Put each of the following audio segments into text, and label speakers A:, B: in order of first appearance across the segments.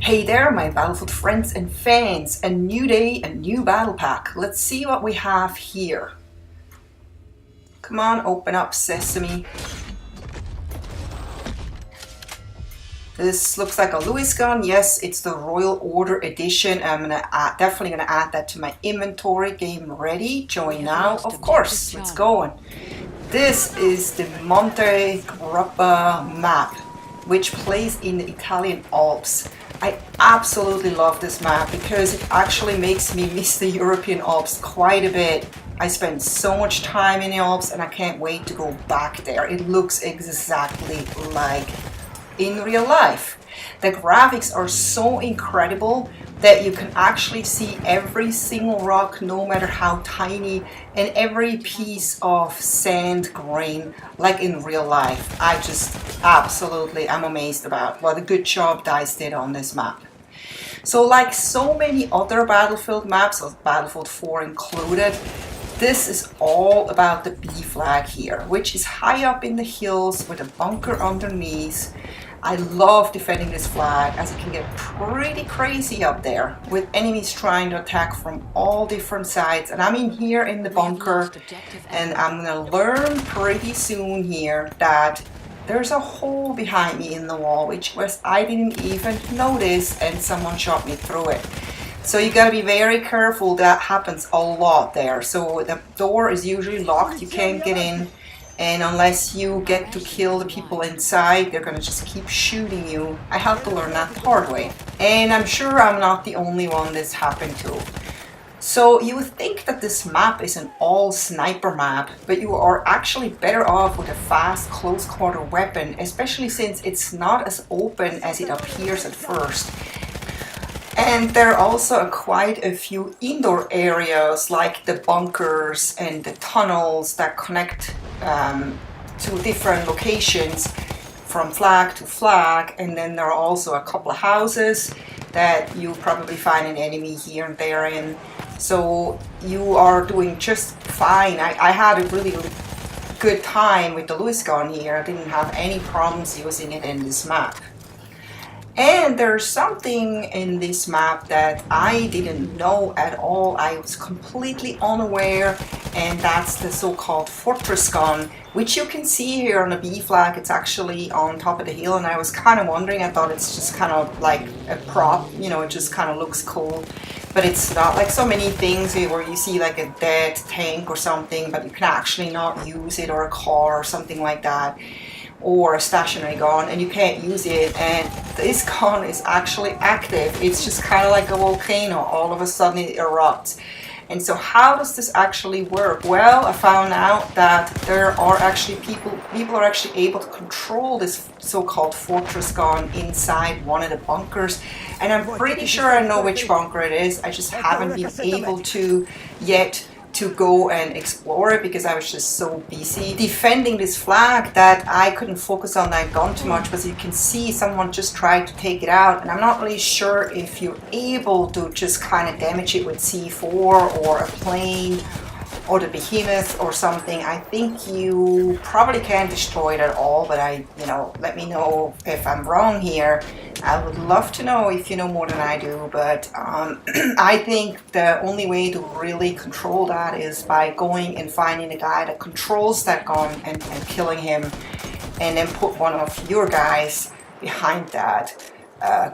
A: Hey there, my Battlefield friends and fans. A new day, a new battle pack. Let's see what we have here. Come on, open up Sesame. This looks like a Lewis gun. Yes, it's the Royal Order edition. I'm definitely gonna add that to my inventory. Game ready, join now. Of course, let's go. This is the Monte Grasso map, which plays in the Italian Alps. I absolutely love this map because it actually makes me miss the European Alps quite a bit. I spent so much time in the Alps and I can't wait to go back there. It looks exactly like in real life. The graphics are so incredible that you can actually see every single rock, no matter how tiny, and every piece of sand grain like in real life. I just absolutely am amazed about what a good job DICE did on this map. So like so many other Battlefield maps, Battlefield 4 included, this is all about the B flag here, which is high up in the hills with a bunker underneath. I love defending this flag as it can get pretty crazy up there with enemies trying to attack from all different sides. And I'm in here in the bunker and I'm gonna learn pretty soon here that there's a hole behind me in the wall, which I didn't even notice, and someone shot me through it. So you gotta be very careful. That happens a lot there. So the door is usually locked, you can't get in. And unless you get to kill the people inside, they're gonna just keep shooting you. I had to learn that the hard way. And I'm sure I'm not the only one this happened to. So you would think that this map is an all sniper map, but you are actually better off with a fast close quarter weapon, especially since it's not as open as it appears at first. And there are also quite a few indoor areas like the bunkers and the tunnels that connect to different locations from flag to flag. And then there are also a couple of houses that you probably find an enemy here and there in. So you are doing just fine. I had a really good time with the Lewis gun here. I didn't have any problems using it in this map. And there's something in this map that I didn't know at all. I was completely unaware, and that's the so-called fortress gun, which you can see here on the B flag. It's actually on top of the hill, and I was kind of wondering, I thought it's just kind of like a prop, you know, it just kind of looks cool. But it's not like so many things where you see like a dead tank or something, but you can actually not use it, or a car or something like that, or a stationary gun, and you can't use it. And this gun is actually active. It's just kind of like a volcano. All of a sudden it erupts. And so how does this actually work? Well, I found out that there are actually people are actually able to control this so-called fortress gun inside one of the bunkers. And I'm pretty sure I know which bunker it is. I just haven't been able to yet to go and explore it because I was just so busy defending this flag that I couldn't focus on that gun too much. But you can see someone just tried to take it out, and I'm not really sure if you're able to just kind of damage it with C4 or a plane or the behemoth or something. I think you probably can't destroy it at all, but let me know if I'm wrong here. I would love to know if you know more than I do, but I think the only way to really control that is by going and finding the guy that controls that gun and killing him, and then put one of your guys behind that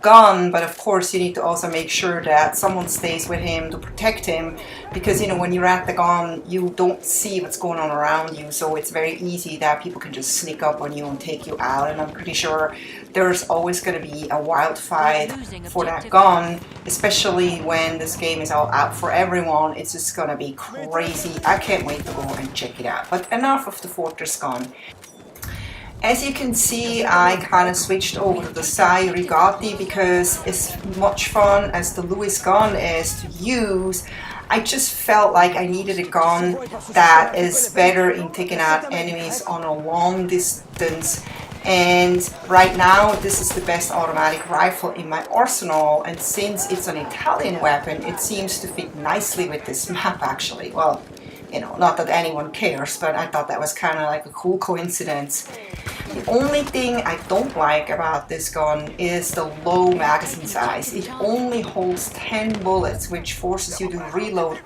A: gun. But of course you need to also make sure that someone stays with him to protect him, because when you're at the gun you don't see what's going on around you, so it's very easy that people can just sneak up on you and take you out. And I'm pretty sure there's always going to be a wild fight for that gun, especially when this game is all out for everyone. It's just gonna be crazy. I can't wait to go and check it out. But enough of the fortress gun. As you can see, I kind of switched over to the cei-rigotti because it's much fun as the Lewis gun is to use. I just felt like I needed a gun that is better in taking out enemies on a long distance. And right now this is the best automatic rifle in my arsenal, and since it's an Italian weapon, it seems to fit nicely with this map actually. Well, You know, not that anyone cares, but I thought that was kind of like a cool coincidence. The only thing I don't like about this gun is the low magazine size. It only holds 10 bullets, which forces you to reload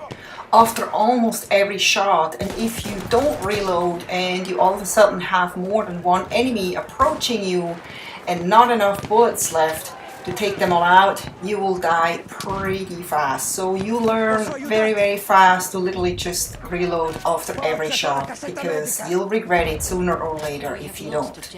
A: after almost every shot. And if you don't reload and you all of a sudden have more than one enemy approaching you and not enough bullets left to take them all out, you will die pretty fast. So you learn very, very fast to literally just reload after every shot, because you'll regret it sooner or later if you don't.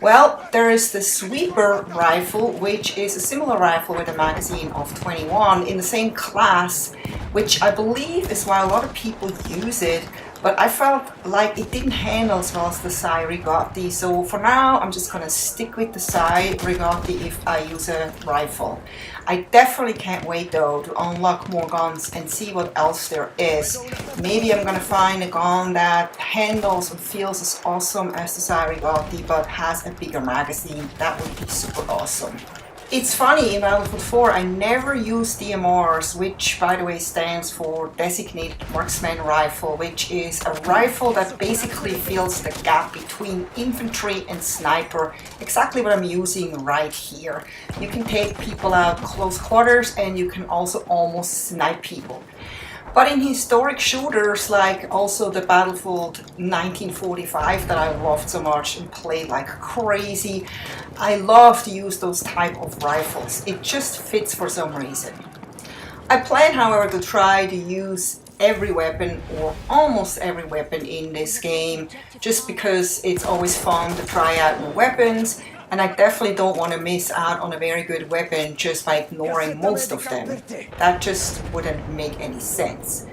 A: Well, there is the sweeper rifle, which is a similar rifle with a magazine of 21 in the same class, which I believe is why a lot of people use it. But I felt like it didn't handle as well as the cei-rigotti, so for now I'm just gonna stick with the cei-rigotti if I use a rifle. I definitely can't wait though to unlock more guns and see what else there is. Maybe I'm gonna find a gun that handles and feels as awesome as the cei-rigotti but has a bigger magazine. That would be super awesome. It's funny, in Battlefield 4 I never used DMRs, which by the way stands for Designated Marksman Rifle, which is a rifle that basically fills the gap between infantry and sniper, exactly what I'm using right here. You can take people out close quarters and you can also almost snipe people. But in historic shooters, like also the Battlefield 1945 that I loved so much and played like crazy, I love to use those type of rifles. It just fits for some reason. I plan, however, to try to use every weapon or almost every weapon in this game, just because it's always fun to try out new weapons. And I definitely don't want to miss out on a very good weapon just by ignoring most of them. That just wouldn't make any sense.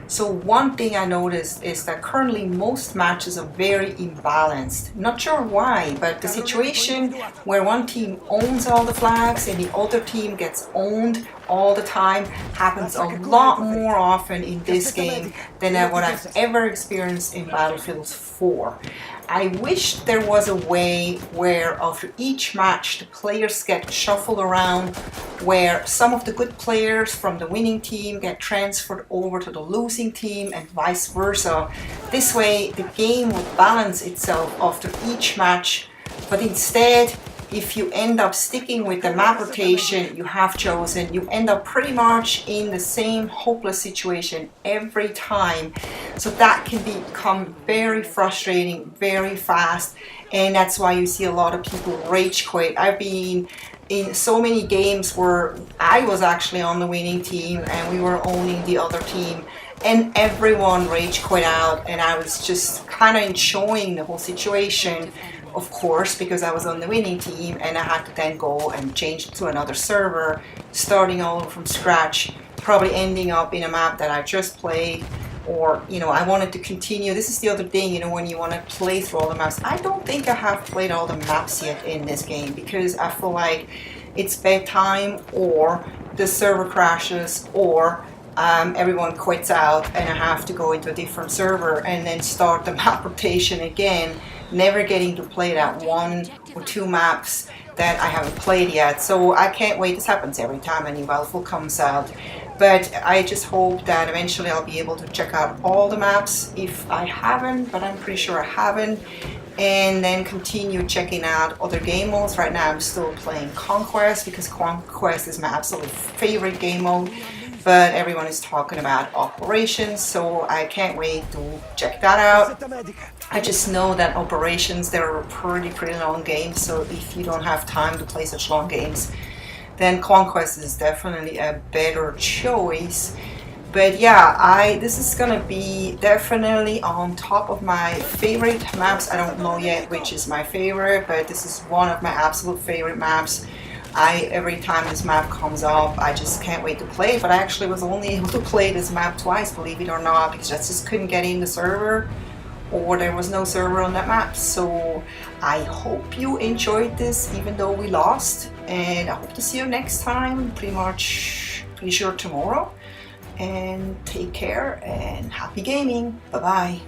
A: So one thing I noticed is that currently most matches are very imbalanced. Not sure why, but the situation where one team owns all the flags and the other team gets owned all the time happens a lot more often in this game than what I've ever experienced in Battlefield 4. I wish there was a way where after each match the players get shuffled around, where some of the good players from the winning team get transferred over to the losing team and vice versa. This way the game would balance itself after each match, but instead if you end up sticking with the map rotation you have chosen, you end up pretty much in the same hopeless situation every time. So that can become very frustrating very fast, and that's why you see a lot of people rage quit. I've been in so many games where I was actually on the winning team and we were owning the other team, and everyone rage quit out, and I was just kind of enjoying the whole situation, of course, because I was on the winning team and I had to then go and change to another server, starting all over from scratch, probably ending up in a map that I just played, or, you know, I wanted to continue. This is the other thing, you know, when you want to play through all the maps. I don't think I have played all the maps yet in this game because I feel like it's bedtime, or the server crashes, or everyone quits out and I have to go into a different server and then start the map rotation again, never getting to play that one or two maps that I haven't played yet. So I can't wait. This happens every time a new Battlefield comes out, but I just hope that eventually I'll be able to check out all the maps if I haven't, but I'm pretty sure I haven't, and then continue checking out other game modes. Right now I'm still playing Conquest because Conquest is my absolute favorite game mode, but everyone is talking about Operations, so I can't wait to check that out. I just know that Operations, they're pretty long games, so if you don't have time to play such long games, then Conquest is definitely a better choice. But yeah, this is gonna be definitely on top of my favorite maps. I don't know yet which is my favorite, but this is one of my absolute favorite maps. Every time this map comes up, I just can't wait to play. But I actually was only able to play this map twice, believe it or not, because I just couldn't get in the server, or there was no server on that map. So I hope you enjoyed this, even though we lost, and I hope to see you next time, pretty sure tomorrow. And take care and happy gaming. Bye bye.